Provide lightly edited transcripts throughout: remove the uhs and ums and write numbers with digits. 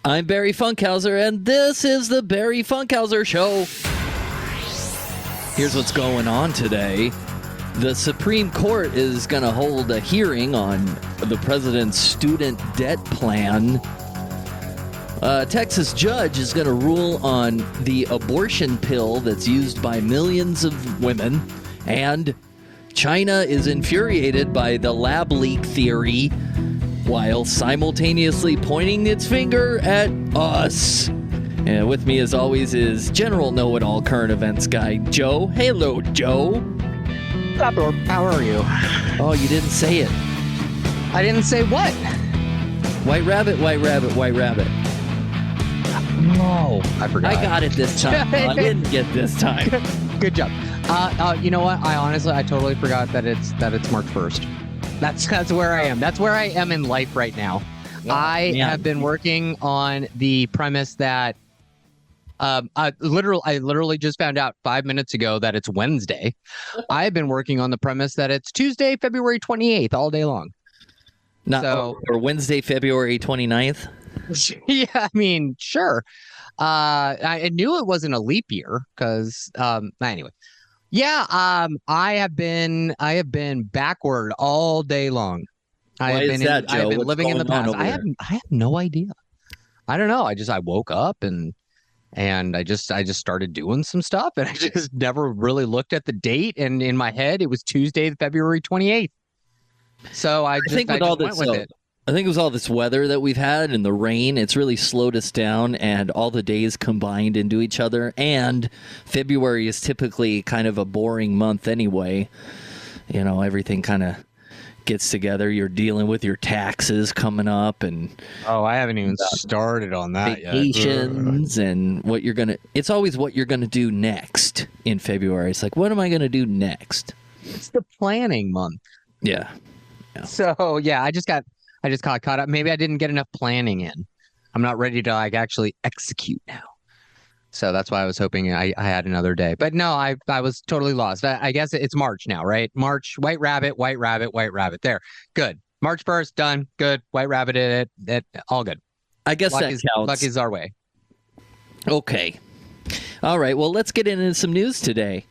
I'm Barry Funkhauser, and this is the Barry Funkhauser Show. Here's what's going on today. The Supreme Court is going to hold a hearing on the president's student debt plan. A Texas judge is going to rule on the abortion pill that's used by millions of women. And China is infuriated by the lab leak theory while simultaneously pointing its finger at us. And with me, as always, is General Know-It-All current events guy, Joe. Hello, Joe. How are you? Oh, you didn't say it. I didn't say what? White rabbit, white rabbit, white rabbit. No, I forgot. I got it this time. Well, I didn't get this time. Good job. You know what? I totally forgot that it's March 1st. That's where I am. That's where I am in life right now. Oh, I have been working on the premise that I literally just found out 5 minutes ago that it's Wednesday. I've been working on the premise that it's Tuesday, February 28th, all day long. Or Wednesday, February 29th? Yeah, I mean, sure. I knew it wasn't a leap year because anyway. Yeah, I have been backward all day long. I have been living in the past. I have no idea. I don't know. I woke up and I just started doing some stuff, and I just never really looked at the date, and in my head it was Tuesday, February 28th. So I just went with it. I think it was all this weather that we've had and the rain. It's really slowed us down, and all the days combined into each other. And February is typically kind of a boring month anyway. You know, everything kind of gets together. You're dealing with your taxes coming up, and I haven't even started on that vacations yet. And what you're gonna. It's always what you're gonna do next in February. It's like, what am I gonna do next? It's the planning month. Yeah. So yeah, I just got caught up. Maybe I didn't get enough planning in. I'm not ready to actually execute now. So that's why I was hoping I had another day. But no, I was totally lost. I guess it's March now, right? March, white rabbit, white rabbit, white rabbit. There. Good. March 1st, done. Good. White rabbit, it all good. I guess that counts. Luck is our way. Okay. All right. Well, let's get into some news today.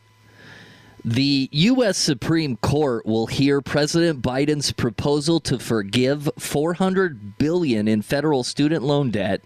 The U.S. Supreme Court will hear President Biden's proposal to forgive $400 billion in federal student loan debt.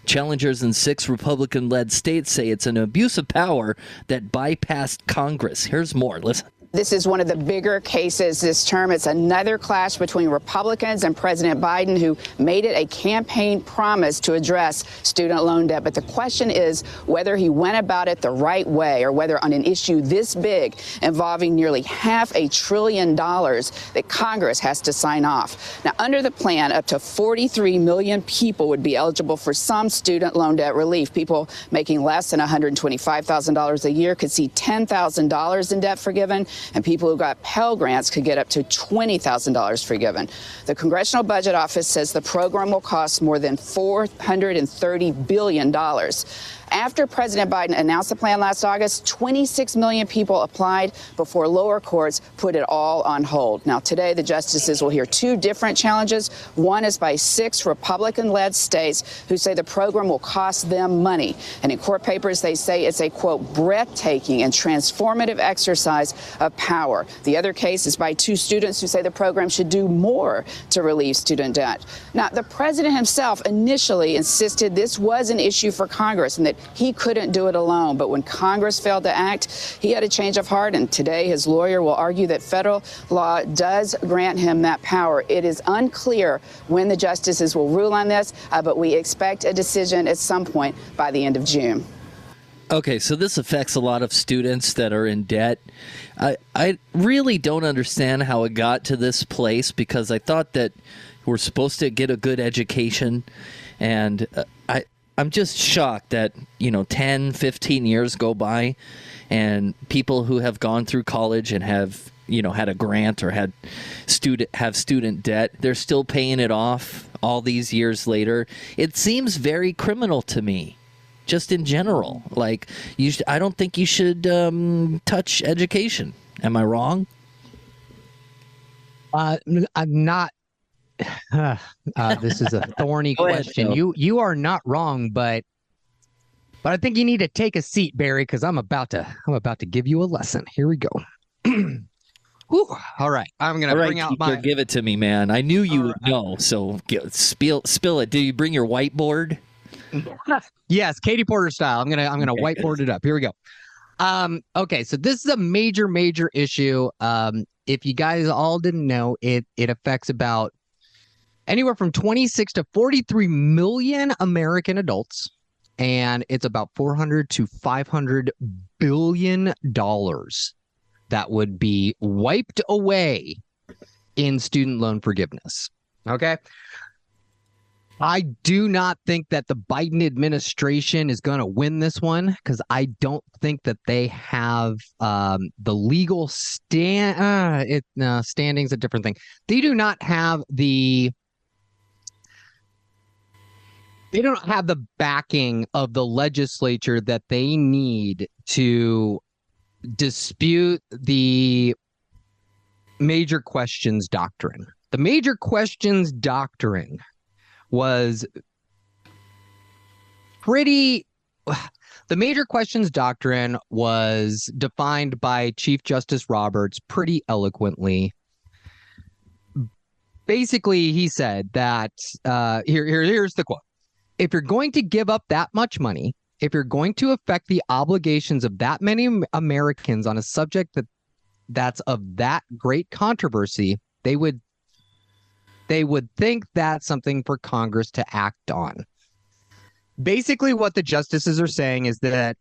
Challengers in 6 Republican-led states say it's an abuse of power that bypassed Congress. Here's more. Listen. This is one of the bigger cases this term. It's another clash between Republicans and President Biden, who made it a campaign promise to address student loan debt. But the question is whether he went about it the right way, or whether on an issue this big involving nearly $500 billion that Congress has to sign off. Now, under the plan, up to 43 million people would be eligible for some student loan debt relief. People making less than $125,000 a year could see $10,000 in debt forgiven, and people who got Pell Grants could get up to $20,000 forgiven. The Congressional Budget Office says the program will cost more than $430 billion. After President Biden announced the plan last August, 26 million people applied before lower courts put it all on hold. Now, today, the justices will hear 2 different challenges. One is by 6 Republican-led states who say the program will cost them money. And in court papers, they say it's a, quote, breathtaking and transformative exercise of power. The other case is by 2 students who say the program should do more to relieve student debt. Now, the president himself initially insisted this was an issue for Congress and that he couldn't do it alone. But when Congress failed to act, he had a change of heart. And today, his lawyer will argue that federal law does grant him that power. It is unclear when the justices will rule on this, but we expect a decision at some point by the end of June. Okay, so this affects a lot of students that are in debt. I really don't understand how it got to this place, because I thought that we're supposed to get a good education, and I'm just shocked that, 10, 15 years go by and people who have gone through college and have, had a grant or have student debt, they're still paying it off all these years later. It seems very criminal to me, just in general. Like, I don't think you should touch education. Am I wrong? I'm not This is a thorny Go ahead, question. Joe. You are not wrong, but I think you need to take a seat, Barry, because I'm about to give you a lesson. Here we go. Whew. All right, I'm gonna All right, bring out teacher, my. give it to me, man. I knew you would know, so spill it. Do you bring your whiteboard? Yes, Katie Porter style. I'm gonna whiteboard it up. Here we go. Okay, so this is a major issue. If you guys all didn't know, it affects about anywhere from 26 to 43 million American adults, and it's about 400 to 500 billion dollars that would be wiped away in student loan forgiveness. Okay. I do not think that the Biden administration is going to win this one because I don't think that they have the legal standing's a different thing. They do not have the backing of the legislature that they need to dispute the major questions doctrine. The major questions doctrine was pretty. The major questions doctrine was defined by Chief Justice Roberts pretty eloquently. Basically, he said that here's the quote. If you're going to give up that much money, if you're going to affect the obligations of that many Americans on a subject that's of that great controversy, they would think that's something for Congress to act on. Basically, what the justices are saying is that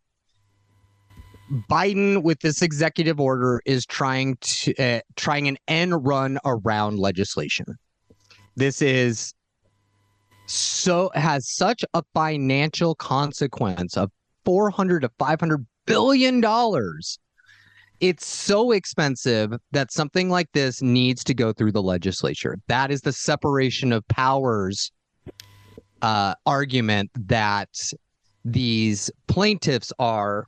Biden, with this executive order, is trying an end run around legislation. This has such a financial consequence of $400 to $500 billion. It's so expensive that something like this needs to go through the legislature. That is the separation of powers argument that these plaintiffs are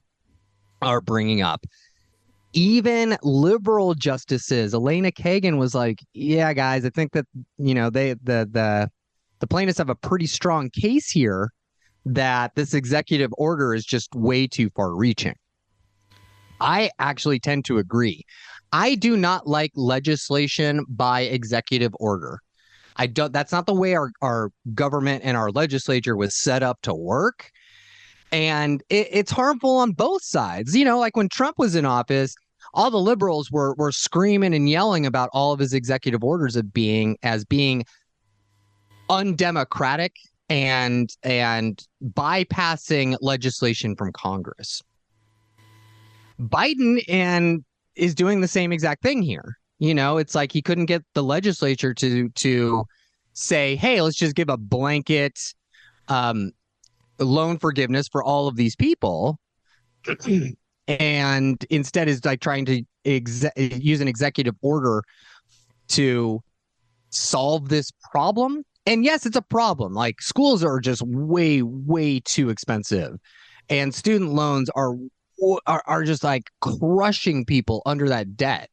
bringing up. Even liberal justices, Elena Kagan was like, "Yeah, guys, I think that the plaintiffs have a pretty strong case here that this executive order is just way too far-reaching." I actually tend to agree. I do not like legislation by executive order. That's not the way our government and our legislature was set up to work. And it's harmful on both sides. Like when Trump was in office, all the liberals were screaming and yelling about all of his executive orders as being undemocratic and bypassing legislation from Congress. Biden is doing the same exact thing here. It's like he couldn't get the legislature to say, hey, let's just give a blanket loan forgiveness for all of these people. And instead is like trying to use an executive order to solve this problem. And yes, it's a problem. Like schools are just way, way too expensive. And student loans are just like crushing people under that debt.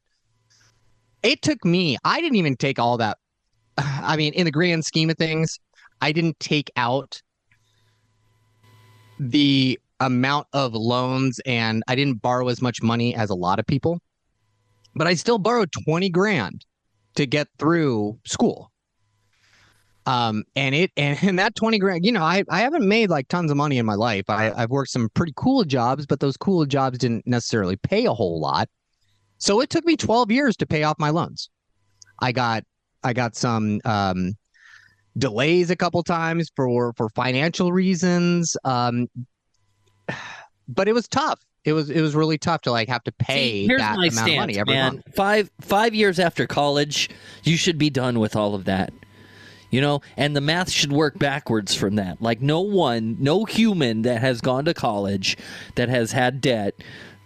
It took me, I didn't even take all that. I mean, in the grand scheme of things, I didn't take out the amount of loans and I didn't borrow as much money as a lot of people, but I still borrowed 20 grand to get through school. And that 20 grand, I haven't made like tons of money in my life. I've worked some pretty cool jobs, but those cool jobs didn't necessarily pay a whole lot. So it took me 12 years to pay off my loans. I got some delays a couple times for financial reasons. But it was tough. It was really tough to like have to pay that amount of money every month. 5 years after college, you should be done with all of that. And the math should work backwards from that. Like no human that has gone to college that has had debt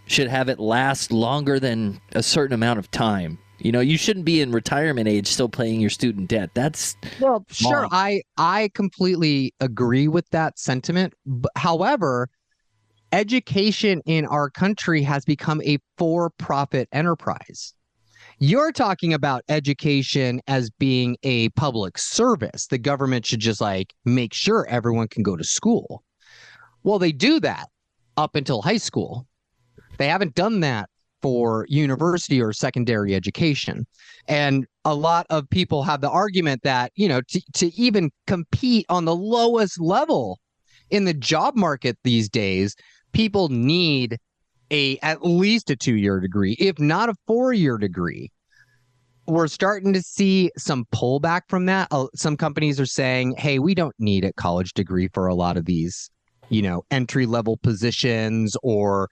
should have it last longer than a certain amount of time. You shouldn't be in retirement age still paying your student debt. That's sure. I completely agree with that sentiment. However, education in our country has become a for-profit enterprise. You're talking about education as being a public service. The government should just like make sure everyone can go to school. Well, they do that up until high school. They haven't done that for university or secondary education. And a lot of people have the argument that, you know, to even compete on the lowest level in the job market these days, people need at least a 2-year degree, if not a 4-year degree. We're starting to see some pullback from that. Some companies are saying, hey, we don't need a college degree for a lot of these, you know, entry-level positions or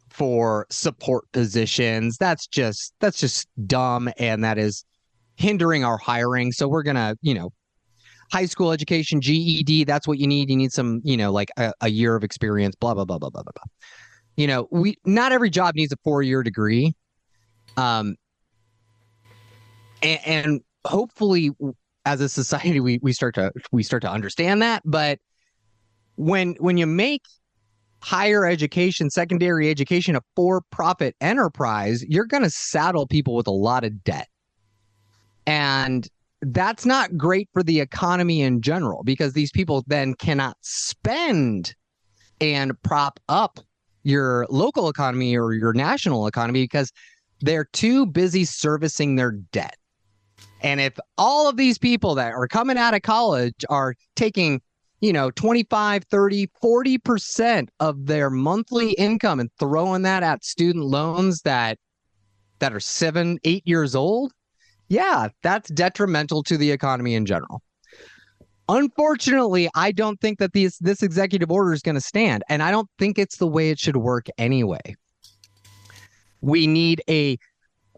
for support positions. That's just dumb, and that is hindering our hiring. So we're gonna, you know, high school education, GED, that's what you need. You need some, you know, like a year of experience, blah, blah, blah, blah, blah, blah, blah. You know, not every job needs a 4-year degree. And hopefully as a society, we start to understand that. But when you make higher education, secondary education, a for-profit enterprise, you're going to saddle people with a lot of debt. And that's not great for the economy in general, because these people then cannot spend and prop up your local economy or your national economy because they're too busy servicing their debt. And if all of these people that are coming out of college are taking, you know, 25, 30, 40% of their monthly income and throwing that at student loans that are 7, 8 years old, yeah, that's detrimental to the economy in general. Unfortunately, I don't think that this executive order is going to stand, and I don't think it's the way it should work anyway. We need a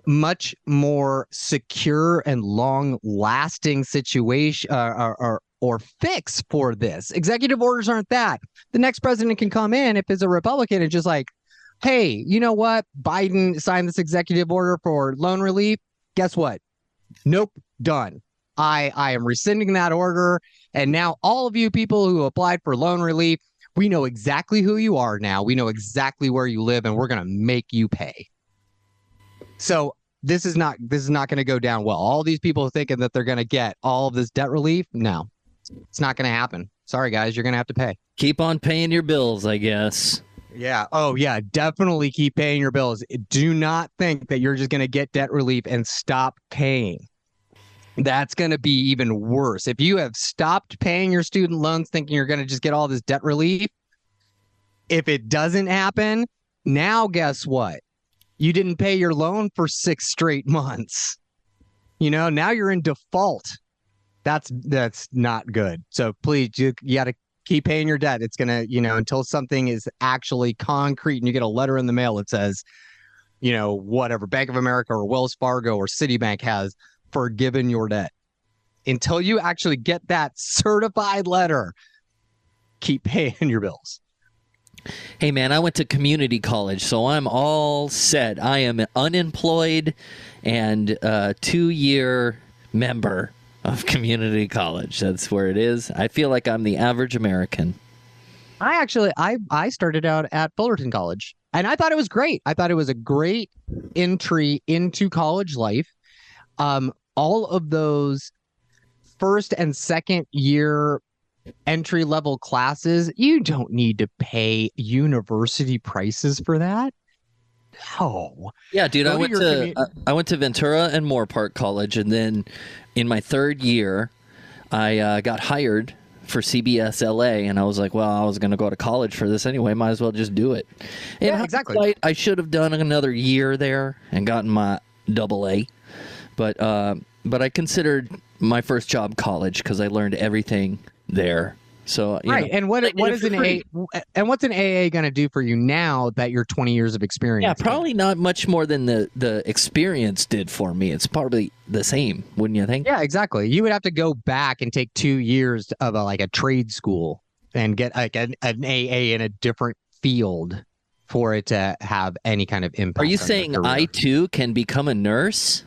much more secure and long-lasting situation or fix for this. Executive orders aren't that. The next president can come in, if it's a Republican, and just like, hey, you know what? Biden signed this executive order for loan relief. Guess what? Nope, done. I am rescinding that order. And now all of you people who applied for loan relief, we know exactly who you are now. We know exactly where you live, and we're going to make you pay. So this is not going to go down well. All these people thinking that they're going to get all of this debt relief. No, it's not going to happen. Sorry, guys, you're going to have to pay. Keep on paying your bills, I guess. Yeah. Oh, yeah. Definitely keep paying your bills. Do not think that you're just going to get debt relief and stop paying. That's going to be even worse. If you have stopped paying your student loans thinking you're going to just get all this debt relief, if it doesn't happen, now guess what? You didn't pay your loan for 6 straight months. You know, now you're in default. That's not good. So please, you got to keep paying your debt. It's going to, you know, until something is actually concrete and you get a letter in the mail that says, you know, whatever, Bank of America or Wells Fargo or Citibank has forgiven your debt. Until you actually get that certified letter, keep paying your bills. Hey, man, I went to community college, so I'm all set. I am unemployed and a 2-year member of community college. That's where it is. I feel like I'm the average American. I started out at Fullerton College, and I thought it was great. I thought it was a great entry into college life. All of those first and second year entry level classes, you don't need to pay university prices for that. No. Yeah, dude, I went to Ventura and Moore Park College, and then in my 3rd year, I got hired for CBS LA, and I was like, well, I was going to go to college for this anyway. Might as well just do it. And yeah, exactly. I should have done another year there and gotten my AA. But I considered my first job college because I learned everything there. So right, and what's an AA going to do for you now that you're 20 years of experience? Yeah, probably not much more than the experience did for me. It's probably the same, wouldn't you think? Yeah, exactly. You would have to go back and take 2 years of a trade school and get like an AA in a different field for it to have any kind of impact. Are you saying I too can become a nurse?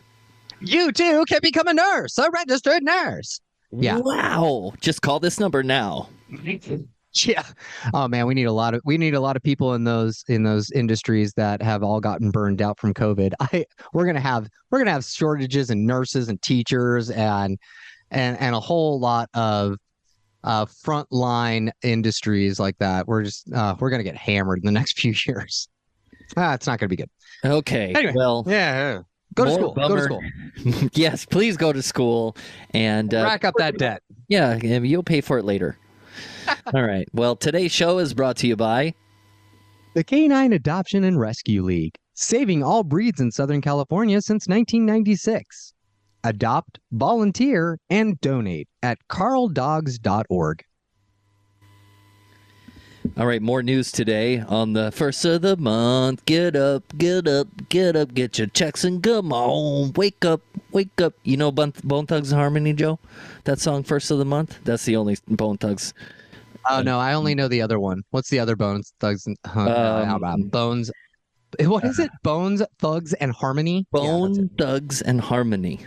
You too can become a nurse, a registered nurse. Yeah. Wow. Just call this number now. Yeah. Oh man, we need a lot of people in those industries that have all gotten burned out from COVID. We're gonna have shortages in nurses and teachers and a whole lot of frontline industries like that. We're gonna get hammered in the next few years. It's not gonna be good. Okay. Anyway, Well, yeah. Go to more school. Go to bummer. school. Yes, please go to school and Rack up that debt. yeah, you'll pay for it later. All right. Well, today's show is brought to you by The Canine Adoption and Rescue League, saving all breeds in Southern California since 1996. Adopt, volunteer, and donate at carldogs.org. All right, more news today on the first of the month. Get up, get up, get up, get your checks and come on. Wake up, wake up. You know Bone Thugs and Harmony, Joe? That song, First of the Month? That's the only Bone Thugs. Oh, no, I only know the other one. What's the other Bones, Thugs, and Bones? What is it? Bones, Thugs, and Harmony? Bone Thugs and Harmony.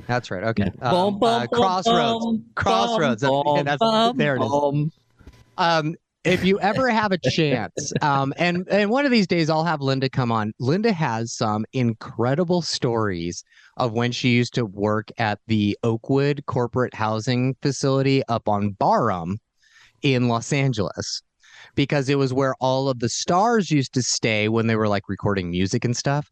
That's right. Okay. Bum, bum, Crossroads. bum, Crossroads. bum, bum, There it is. If you ever have a chance, and one of these days I'll have Linda come on. Linda has some incredible stories of when she used to work at the Oakwood corporate housing facility up on Barham in Los Angeles, because it was where all of the stars used to stay when they were like recording music and stuff.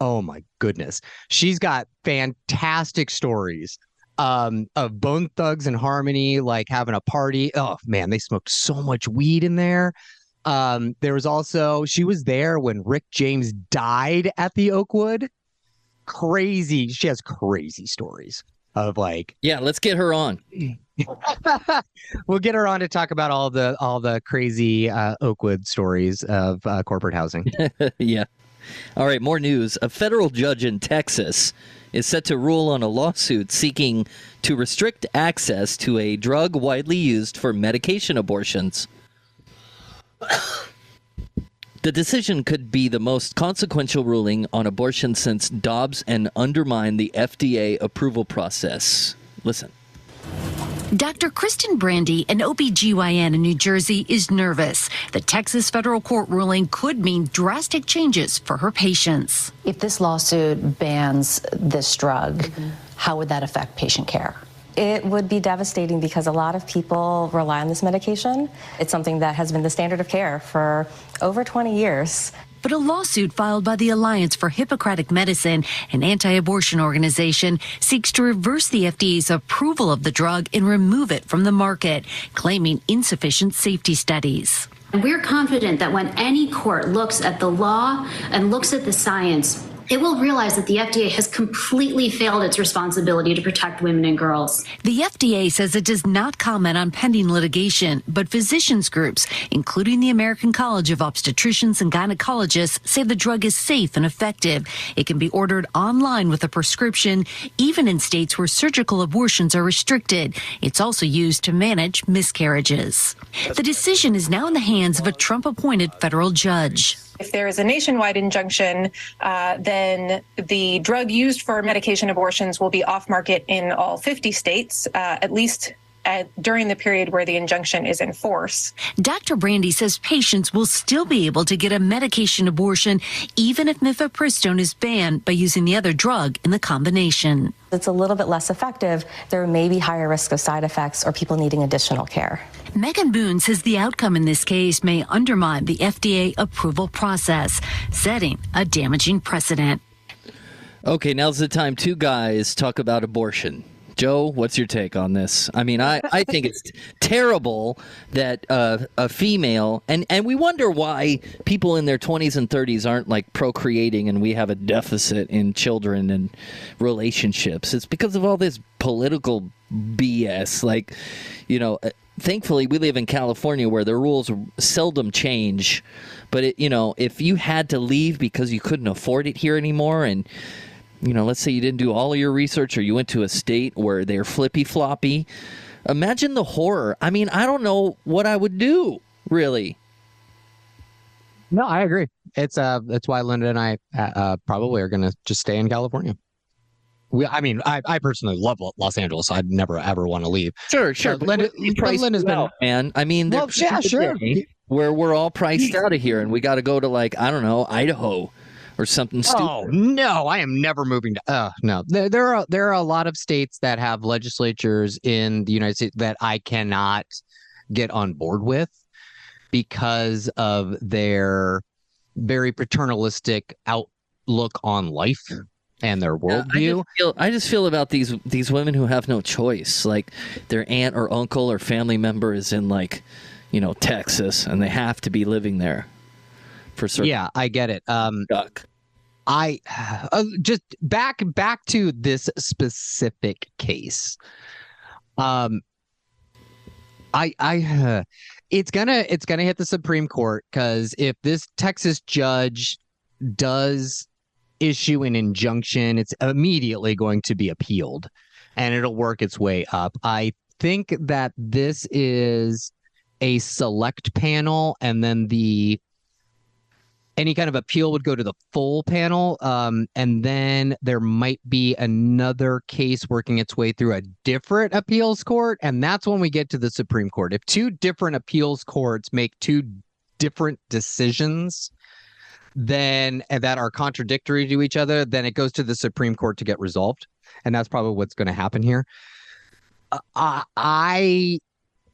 Oh my goodness. She's got fantastic stories of Bone Thugs and Harmony, like having a party. Oh man, they smoked so much weed in there. There was also, she was there when Rick James died at the Oakwood. Crazy. She has crazy stories of like. Yeah, let's get her on. We'll get her on to talk about all the crazy Oakwood stories of corporate housing. Yeah. All right, more news. A federal judge in Texas is set to rule on a lawsuit seeking to restrict access to a drug widely used for medication abortions. The decision could be the most consequential ruling on abortion since Dobbs and undermine the FDA approval process. Listen. Dr. Kristen Brandy, an OBGYN in New Jersey, is nervous. The Texas federal court ruling could mean drastic changes for her patients. If this lawsuit bans this drug, how would that affect patient care? It would be devastating because a lot of people rely on this medication. It's something that has been the standard of care for over 20 years. But a lawsuit filed by the Alliance for Hippocratic Medicine, an anti-abortion organization, seeks to reverse the FDA's approval of the drug and remove it from the market, claiming insufficient safety studies. We're confident that when any court looks at the law and looks at the science, it will realize that the FDA has completely failed its responsibility to protect women and girls. The FDA says it does not comment on pending litigation, but physicians groups, including the American College of Obstetricians and Gynecologists, say the drug is safe and effective. It can be ordered online with a prescription, even in states where surgical abortions are restricted. It's also used to manage miscarriages. The decision is now in the hands of a Trump-appointed federal judge. If there is a nationwide injunction, then the drug used for medication abortions will be off market in all 50 states, at least during the period where the injunction is in force. Dr. Brandy says patients will still be able to get a medication abortion even if mifepristone is banned by using the other drug in the combination. It's a little bit less effective. There may be higher risk of side effects or people needing additional care. Megan Boone says the outcome in this case may undermine the FDA approval process, setting a damaging precedent. Okay, now's the time two guys talk about abortion. Joe, what's your take on this? I mean, I think it's terrible that a female, and we wonder why people in their 20s and 30s aren't like procreating and we have a deficit in children and relationships. It's because of all this political BS. Like, you know, thankfully we live in California where the rules seldom change. But, if you had to leave because you couldn't afford it here anymore and let's say you didn't do all of your research or you went to a state where they're flippy-floppy. Imagine the horror. I mean, I don't know what I would do, really. No, I agree. That's why Linda and I probably are going to just stay in California. I personally love Los Angeles. I'd never ever want to leave. Sure. Linda's been, man. I mean, well, yeah, sure. Where we're all priced out of here, and we got to go to like I don't know, Idaho, or something stupid. Oh no, I am never moving to. No, there are a lot of states that have legislatures in the United States that I cannot get on board with because of their very paternalistic outlook on life and their worldview. I just feel about these women who have no choice. Like their aunt or uncle or family member is in like, Texas, and they have to be living there for certain. Yeah, I get it. Duck. I just back to this specific case. It's gonna hit the Supreme Court, because if this Texas judge does issue an injunction, it's immediately going to be appealed, and it'll work its way up. I think that this is a select panel, and then any kind of appeal would go to the full panel, and then there might be another case working its way through a different appeals court, and that's when we get to the Supreme Court. If two different appeals courts make two different decisions that are contradictory to each other, then it goes to the Supreme Court to get resolved, and that's probably what's going to happen here.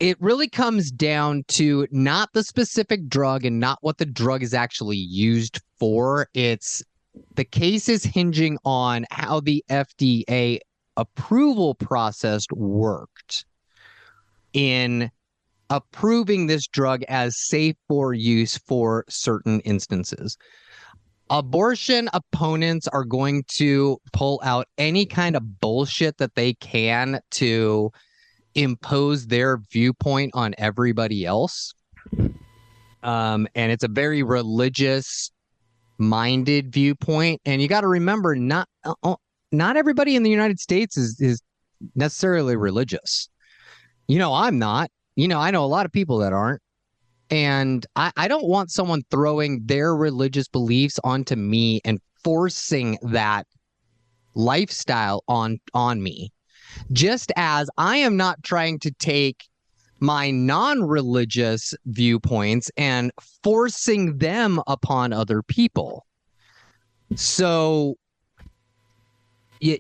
It really comes down to not the specific drug and not what the drug is actually used for. The case is hinging on how the FDA approval process worked in approving this drug as safe for use for certain instances. Abortion opponents are going to pull out any kind of bullshit that they can to impose their viewpoint on everybody else. And it's a very religious minded viewpoint. And you got to remember, not everybody in the United States is necessarily religious. I'm not. I know a lot of people that aren't. And I don't want someone throwing their religious beliefs onto me and forcing that lifestyle on me. Just as I am not trying to take my non-religious viewpoints and forcing them upon other people. So you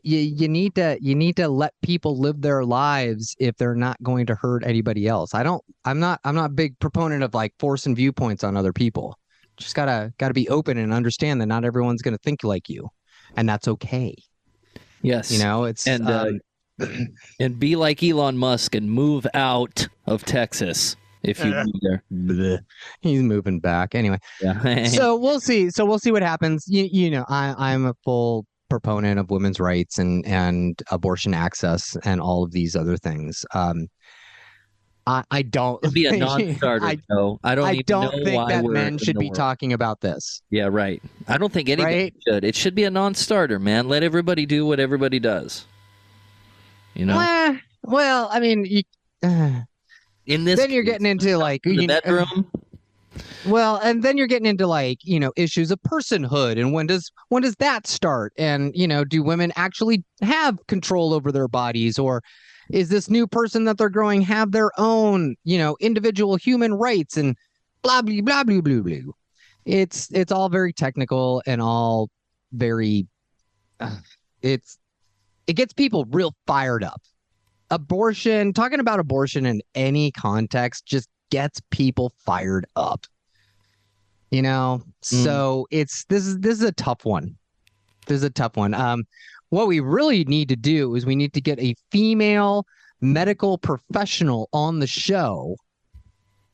need to let people live their lives if they're not going to hurt anybody else. I'm not a big proponent of like forcing viewpoints on other people. Just gotta be open and understand that not everyone's gonna think like you, and that's okay. Yes, it's and be like Elon Musk and move out of Texas if you move there. He's moving back anyway. Yeah. So we'll see. What happens. I'm a full proponent of women's rights and abortion access and all of these other things. I don't. It'd be a non-starter. I don't think that men should be talking about this. Yeah, right. I don't think anybody should. It should be a non-starter, man. Let everybody do what everybody does. Well, I mean, in this, then you're getting into like the bedroom. Well, and then you're getting into like issues of personhood, and when does that start? And do women actually have control over their bodies, or is this new person that they're growing have their own individual human rights and blah blah blah blah blah blah. It's all very technical and all very it gets people real fired up. Talking about abortion in any context just gets people fired up. So this is a tough one. What we really need to do is we need to get a female medical professional on the show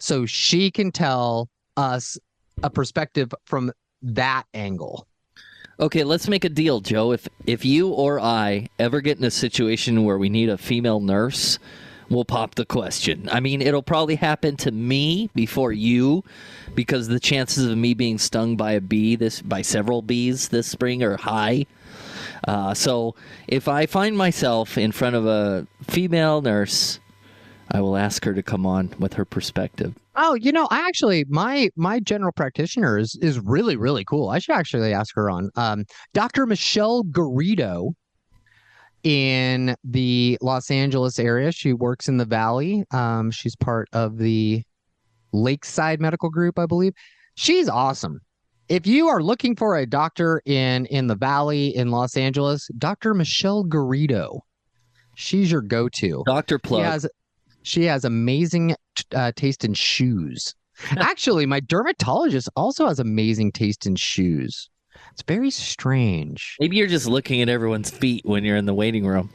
so she can tell us a perspective from that angle. Okay, let's make a deal, Joe. If you or I ever get in a situation where we need a female nurse, we'll pop the question. I mean, it'll probably happen to me before you, because the chances of me being stung by by several bees this spring are high. So if I find myself in front of a female nurse, I will ask her to come on with her perspective. Oh, I actually, my general practitioner is really, really cool. I should actually ask her on. Dr. Michelle Garrido. in the Los Angeles area. She works in the Valley. She's part of the Lakeside Medical Group, I believe. She's awesome. If you are looking for a doctor in the Valley in Los Angeles, Dr. Michelle Garrido. She's your go-to. Dr. Plug. She has amazing taste in shoes. Actually, my dermatologist also has amazing taste in shoes. It's very strange. Maybe you're just looking at everyone's feet when you're in the waiting room.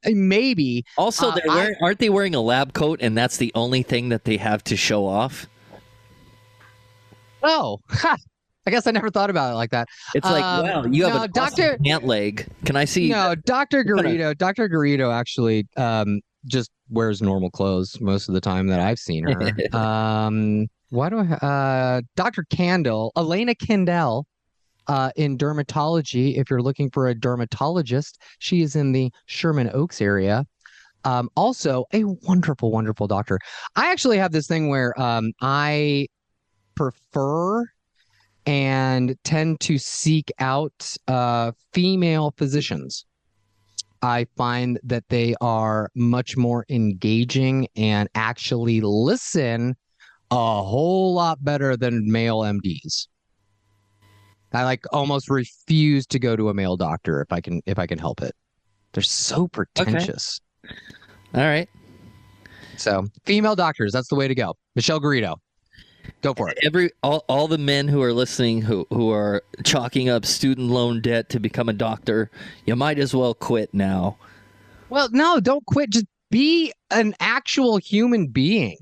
Maybe. Also, aren't they wearing a lab coat, and that's the only thing that they have to show off? Oh, I guess I never thought about it like that. It's like, wow, you have an awesome pant leg. Can I see? No, Dr. Garrido. Dr. Garrido actually just wears normal clothes most of the time that I've seen her. Dr. Candle, Elena Kendall, in dermatology. If you're looking for a dermatologist, she is in the Sherman Oaks area. Also a wonderful, wonderful doctor. I actually have this thing where I prefer and tend to seek out female physicians. I find that they are much more engaging and actually listen a whole lot better than male MDs. I almost refuse to go to a male doctor if I can help it. They're so pretentious. Okay. All right. So female doctors, that's the way to go. Michelle Garrido. Go for it. All the men who are listening who are chalking up student loan debt to become a doctor, you might as well quit now. Well, no, don't quit. Just be an actual human being.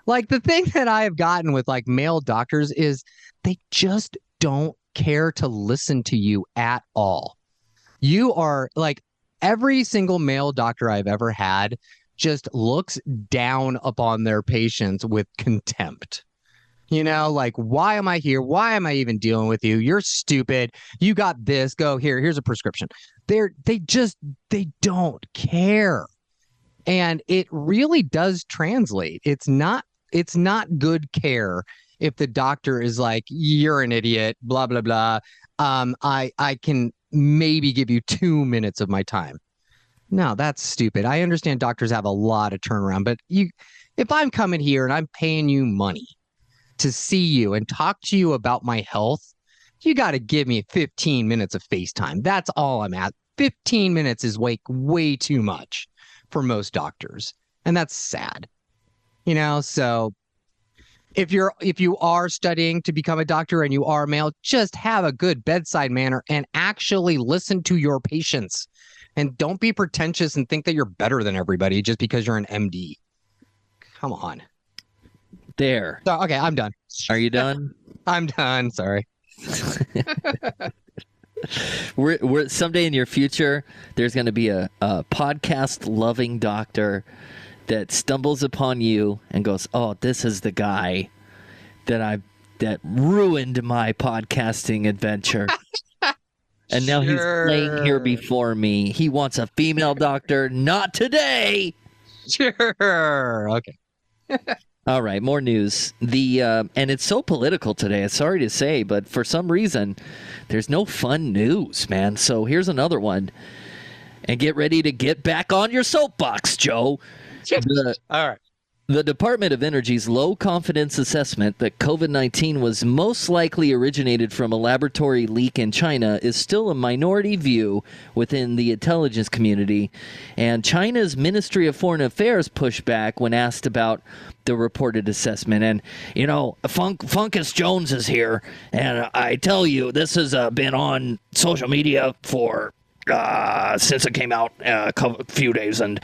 Like, the thing that I have gotten with male doctors is they just don't care to listen to you at all. You are every single male doctor I've ever had just looks down upon their patients with contempt. Why am I here? Why am I even dealing with you? You're stupid. You got this. Go here. Here's a prescription. They don't care. And it really does translate. It's not good care if the doctor is like, you're an idiot, blah, blah, blah. I can maybe give you 2 minutes of my time. No, that's stupid. I understand doctors have a lot of turnaround, but if I'm coming here and I'm paying you money to see you and talk to you about my health, you got to give me 15 minutes of FaceTime. That's all I'm at. 15 minutes is way too much for most doctors. And that's sad. So if you are studying to become a doctor and you are male, just have a good bedside manner and actually listen to your patients. And don't be pretentious and think that you're better than everybody just because you're an MD. Come on. There. So, okay, I'm done. Are you done? I'm done. Sorry. We're someday in your future, there's going to be a podcast-loving doctor that stumbles upon you and goes, "Oh, this is the guy that ruined my podcasting adventure." And now he's playing here before me. He wants a female doctor. Not today. Sure. Okay. All right, more news. And it's so political today. I'm sorry to say, but for some reason, there's no fun news, man. So here's another one. And get ready to get back on your soapbox, Joe. All right. The Department of Energy's low confidence assessment that COVID-19 was most likely originated from a laboratory leak in China is still a minority view within the intelligence community. And China's Ministry of Foreign Affairs pushed back when asked about the reported assessment. And, Funkus Jones is here. And I tell you, this has been on social media for since it came out a few days, and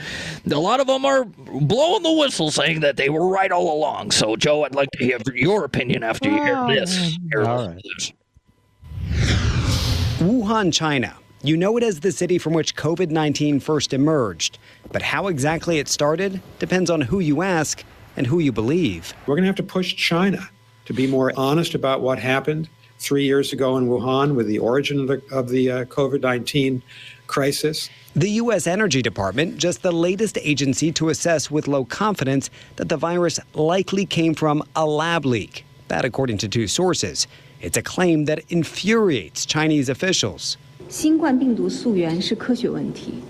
a lot of them are blowing the whistle saying that they were right all along. So, Joe, I'd like to hear your opinion after you hear this. All right. Wuhan, China. You know it as the city from which COVID-19 first emerged, but how exactly it started depends on who you ask and who you believe. We're going to have to push China to be more honest about what happened 3 years ago in Wuhan with the origin of the COVID-19 crisis. The U.S. Energy Department, just the latest agency to assess with low confidence that the virus likely came from a lab leak. That, according to two sources. It's a claim that infuriates Chinese officials.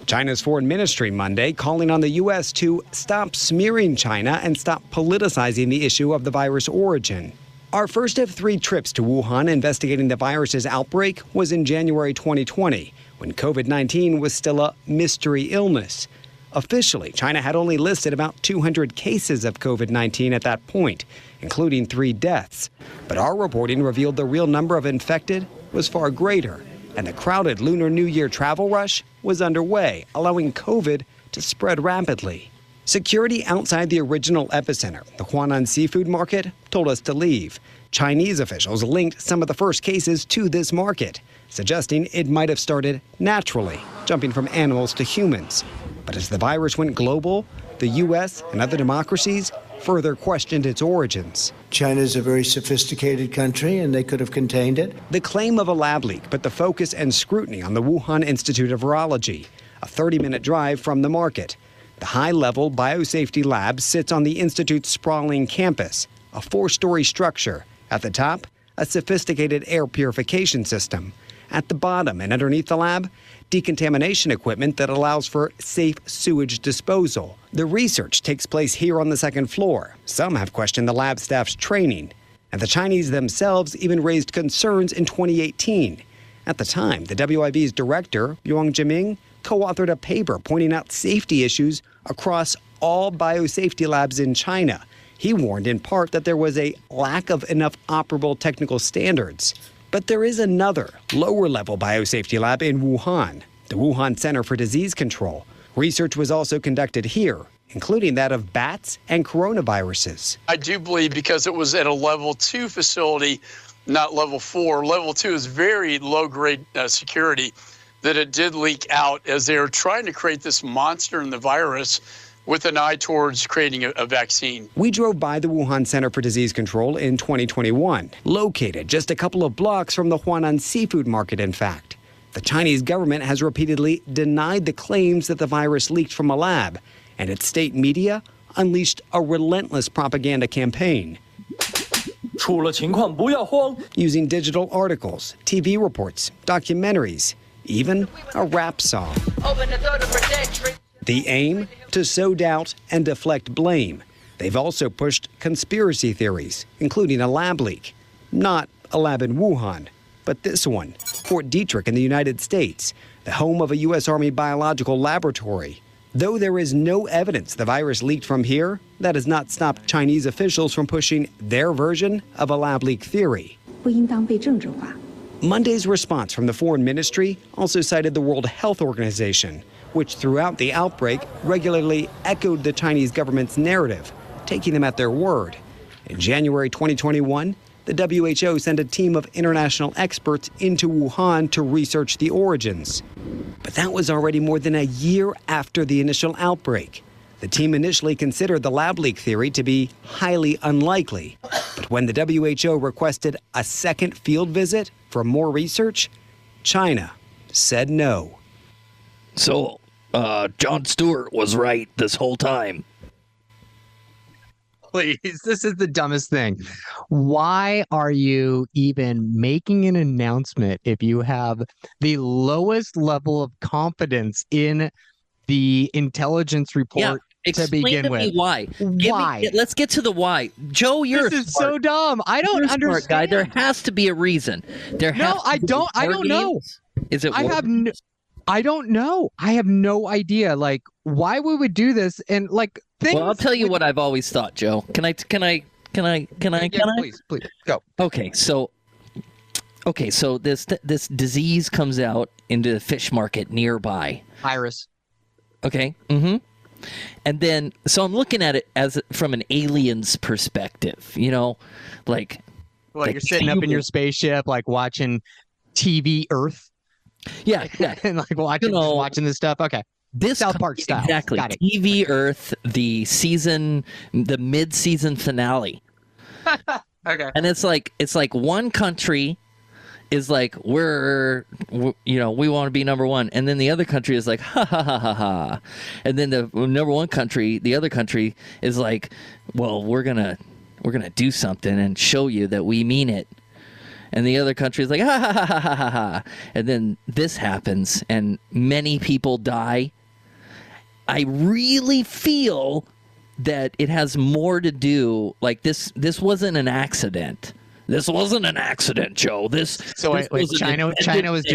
China's foreign ministry Monday calling on the U.S. to stop smearing China and stop politicizing the issue of the virus origin. Our first of 3 trips to Wuhan investigating the virus's outbreak was in January 2020, when COVID-19 was still a mystery illness. Officially, China had only listed about 200 cases of COVID-19 at that point, including 3 deaths. But our reporting revealed the real number of infected was far greater, and the crowded Lunar New Year travel rush was underway, allowing COVID to spread rapidly. Security outside the original epicenter, the Huanan seafood market, told us to leave. Chinese officials linked some of the first cases to this market, suggesting it might have started naturally, jumping from animals to humans. But as the virus went global, the U.S. and other democracies further questioned its origins. China is a very sophisticated country, and they could have contained it. The claim of a lab leak put the focus and scrutiny on the Wuhan Institute of Virology, a 30-minute drive from the market. The high-level biosafety lab sits on the institute's sprawling campus, a 4-story structure. At the top, a sophisticated air purification system. At the bottom and underneath the lab, decontamination equipment that allows for safe sewage disposal. The research takes place here on the 2nd floor. Some have questioned the lab staff's training, and the Chinese themselves even raised concerns in 2018. At the time, the WIV's director, Yang Jiming, co-authored a paper pointing out safety issues across all biosafety labs in China. He warned in part that there was a lack of enough operable technical standards. But there is another, lower-level biosafety lab in Wuhan, the Wuhan Center for Disease Control. Research was also conducted here, including that of bats and coronaviruses. I do believe because it was at a level 2 facility, not level 4. Level 2 is very low-grade security, that it did leak out as they were trying to create this monster in the virus with an eye towards creating a vaccine. We drove by the Wuhan Center for Disease Control in 2021, located just a couple of blocks from the Huanan seafood market, in fact. The Chinese government has repeatedly denied the claims that the virus leaked from a lab, and its state media unleashed a relentless propaganda campaign. Using digital articles, TV reports, documentaries, even a rap song. The aim? To sow doubt and deflect blame. They've also pushed conspiracy theories, including a lab leak. Not a lab in Wuhan, but this one, Fort Detrick in the United States, the home of a U.S. Army biological laboratory. Though there is no evidence the virus leaked from here, that has not stopped Chinese officials from pushing their version of a lab leak theory. Monday's response from the Foreign Ministry also cited the World Health Organization, which throughout the outbreak regularly echoed the Chinese government's narrative, taking them at their word. In January 2021, the WHO sent a team of international experts into Wuhan to research the origins. But that was already more than a year after the initial outbreak. The team initially considered the lab leak theory to be highly unlikely. But when the WHO requested a second field visit for more research, China said no. So, Jon Stewart was right this whole time. Please, this is the dumbest thing. Why are you even making an announcement if you have the lowest level of confidence in the intelligence report to begin with? Why? Why? Let's get to the why. Joe, this is so dumb. I don't understand. Smart guy. There has to be a reason. I don't know. Is it? I don't know. I have no idea. Like, why we would do this, and like things. Well, I'll tell you what I've always thought, Joe. Can I? Please, go. Okay, so this disease comes out into the fish market nearby. Virus. Okay. Mm-hmm. And then, so I'm looking at it as from an alien's perspective. You know, like you're sitting up in your spaceship, like watching TV Earth. Yeah. And like watching this stuff. Okay. This South Park style. Exactly. Got it. TV Earth, the mid-season finale. Okay. And it's like one country is like we want to be number one, and then the other country is like ha ha ha ha ha, and then the number one country, the other country is like, well, we're gonna do something and show you that we mean it. And the other country is like, ha ha ha ha ha ha ha. And then this happens and many people die. I really feel that it has more to do, like this wasn't an accident. This wasn't an accident, Joe. China was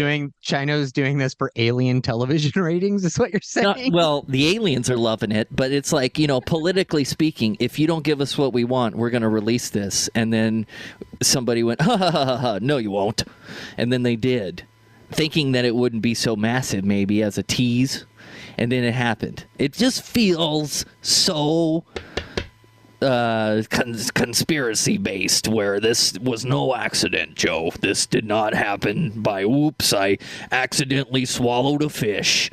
doing this for alien television ratings, is what you're saying? Well, the aliens are loving it, but it's like, politically speaking, if you don't give us what we want, we're going to release this. And then somebody went, ha ha ha ha ha, no, you won't. And then they did, thinking that it wouldn't be so massive, maybe as a tease. And then it happened. It just feels so conspiracy based, where this was no accident, Joe. This did not happen by whoops. I accidentally swallowed a fish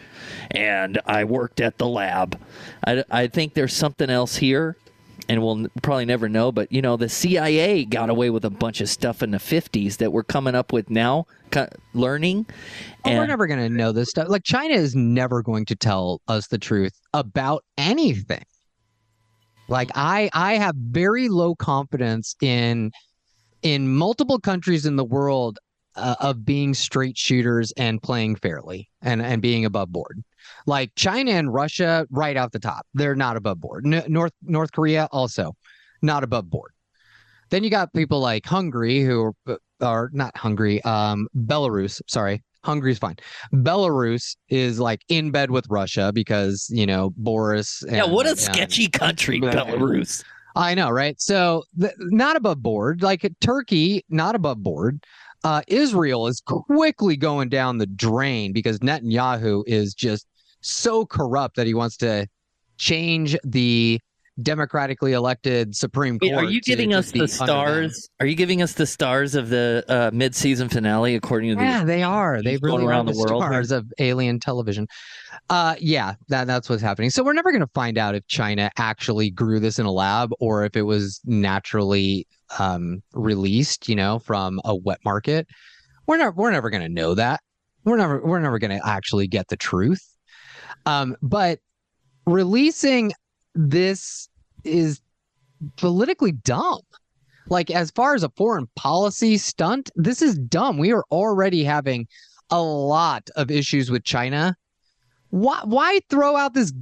and I worked at the lab. I think there's something else here, and we'll probably never know, but the CIA got away with a bunch of stuff in the 50s that we're coming up with now, learning. And we're never going to know this stuff. Like, China is never going to tell us the truth about anything. Like, I have very low confidence in multiple countries in the world of being straight shooters and playing fairly and being above board. Like, China and Russia, right off the top, they're not above board. North Korea also not above board. Then you got people like Hungary, who are not Hungary, Belarus. Sorry, Hungary's fine. Belarus is like in bed with Russia because, Boris. What a sketchy country, Belarus. I know, right? So not above board. Like Turkey, not above board. Israel is quickly going down the drain because Netanyahu is just so corrupt that he wants to change the democratically elected Supreme Court. Are you giving us the stars? Are you giving us the stars of the mid-season finale? According to they are. They really around are the world stars of alien television. That's what's happening. So we're never going to find out if China actually grew this in a lab or if it was naturally released, from a wet market. We're never going to know that. We're never going to actually get the truth. But releasing this is politically dumb. Like, as far as a foreign policy stunt, this is dumb. We are already having a lot of issues with China. Why throw out this,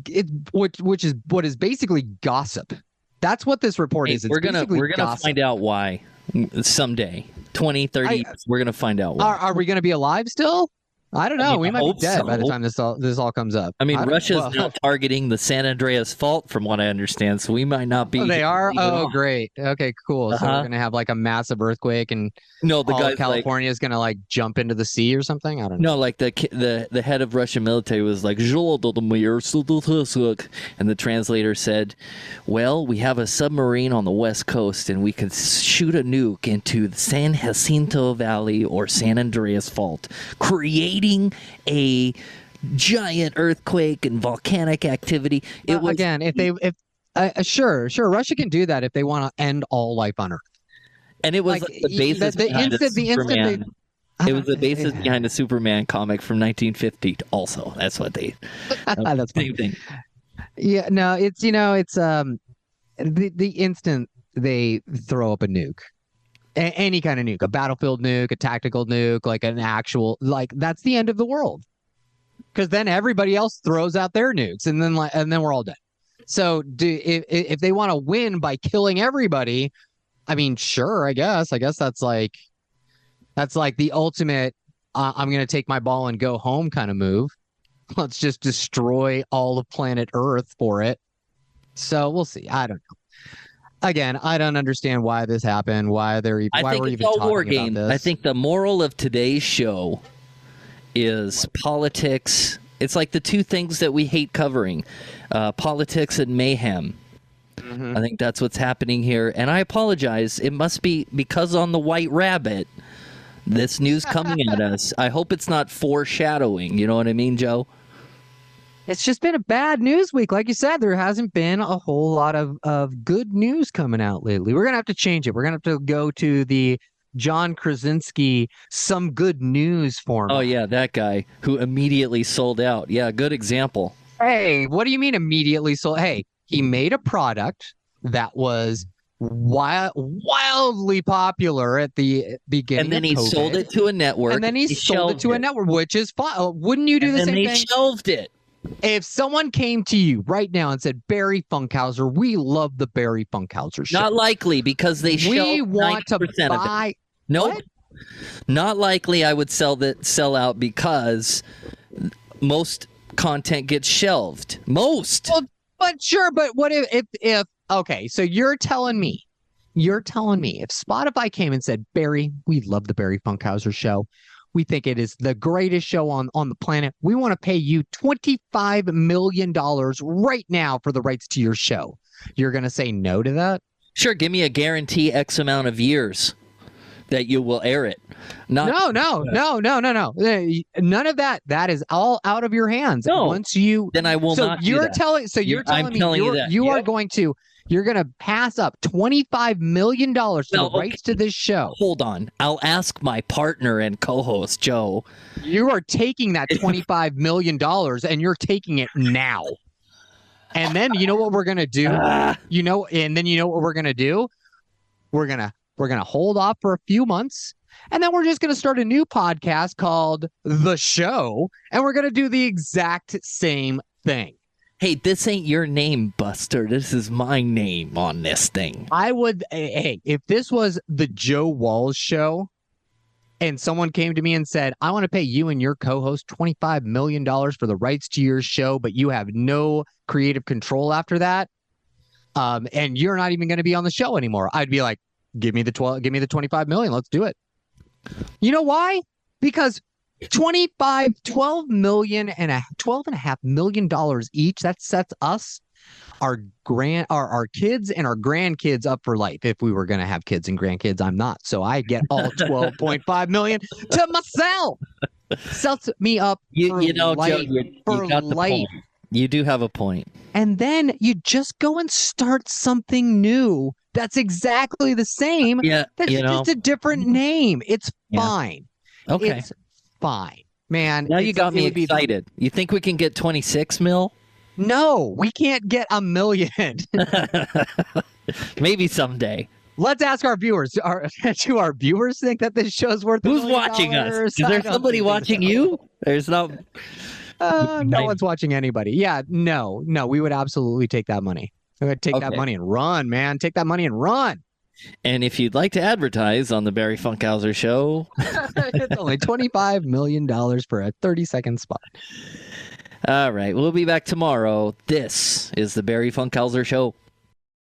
which is what is basically gossip? That's what this report is. We're gonna find out why someday. 20, 30 years, we're gonna find out why. Are we gonna be alive still? I don't know. We might be dead by the time this all comes up. I mean, Russia's now targeting the San Andreas Fault, from what I understand, so we might not be. Oh, they are? Oh, great. Okay, cool. So we're going to have like a massive earthquake, and all of California is going to like jump into the sea or something? I don't know. No, like the head of Russian military was like, and the translator said, well, we have a submarine on the west coast, and we can shoot a nuke into the San Jacinto Valley or San Andreas Fault, creating a giant earthquake and volcanic activity. It was, again, sure, Russia can do that if they want to end all life on Earth. And it was like the basis behind Superman. It was the basis behind a Superman comic from 1950. Also, that's what they. That's same thing. Yeah, no, it's the instant they throw up a nuke. Any kind of nuke, a battlefield nuke, a tactical nuke, like an actual, like, that's the end of the world. Because then everybody else throws out their nukes, and then we're all dead. So if they want to win by killing everybody, I mean, sure, I guess that's like the ultimate. I'm gonna take my ball and go home kind of move. Let's just destroy all of planet Earth for it. So we'll see. I don't know. Again, I don't understand why this happened. Why we're even talking about this. I think the moral of today's show is politics. It's like the two things that we hate covering, politics and mayhem. Mm-hmm. I think that's what's happening here. And I apologize. It must be because on the White Rabbit, this news coming at us. I hope it's not foreshadowing. You know what I mean, Joe? It's just been a bad news week. Like you said, there hasn't been a whole lot of good news coming out lately. We're going to have to change it. We're going to have to go to the John Krasinski some good news format. Oh, yeah, that guy who immediately sold out. Yeah, good example. Hey, what do you mean immediately sold? Hey, he made a product that was wildly popular at the beginning. And then of he COVID. sold it to a network. And then he sold it to a network, which is fine. Wouldn't you do and the then same they thing? shelved it. If someone came to you right now and said, Barry Funkhauser, we love the Barry Funkhauser show. Not likely, because they we shelved want to 90% buy. of it. Nope. What? Not likely I would sell out because most content gets shelved. Most. Well, but sure, but what if okay, so you're telling me if Spotify came and said, Barry, we love the Barry Funkhauser show. We think it is the greatest show on the planet. We want to pay you $25 million right now for the rights to your show. You're going to say no to that? Sure, give me a guarantee X amount of years that you will air it. No. None of that. That is all out of your hands. No. Once you then I will not. You're do that. telling. So you're telling me you are going to. You're going to pass up $25 million for the rights to this show. Hold on. I'll ask my partner and co-host, Joe. You are taking that $25 million and you're taking it now. And then you know what we're going to do? And then you know what we're going to do? We're going to hold off for a few months. And then we're just going to start a new podcast called The Show. And we're going to do the exact same thing. Hey, this ain't your name, Buster. This is my name on this thing. Hey, if this was the Joe Walsh show and someone came to me and said, I want to pay you and your co-host $25 million for the rights to your show, but you have no creative control after that, and you're not even going to be on the show anymore, I'd be like, give me the $25 million. Let's do it. You know why? Because $12.5 million each. That sets us, our kids and our grandkids up for life. If we were going to have kids and grandkids, I'm not. So I get all $12.5 million to myself. Sets me up for life. Joe, you got the point. You do have a point. And then you just go and start something new that's exactly the same. Yeah, that's just a different name. It's fine. Okay. It's fine, man. Now you got me excited. You think we can get 26 mil? No, we can't get $1 million. Maybe someday. Let's ask our viewers. Do our viewers think that this show's worth $1 million? Who's watching us? Is there somebody watching you? There's no. No one's watching anybody. Yeah, no. We would absolutely take that money. We would take that money and run, man. Take that money and run. And if you'd like to advertise on the Barry Funkhauser show, it's only $25 million for a 30-second spot. All right. We'll be back tomorrow. This is the Barry Funkhauser show.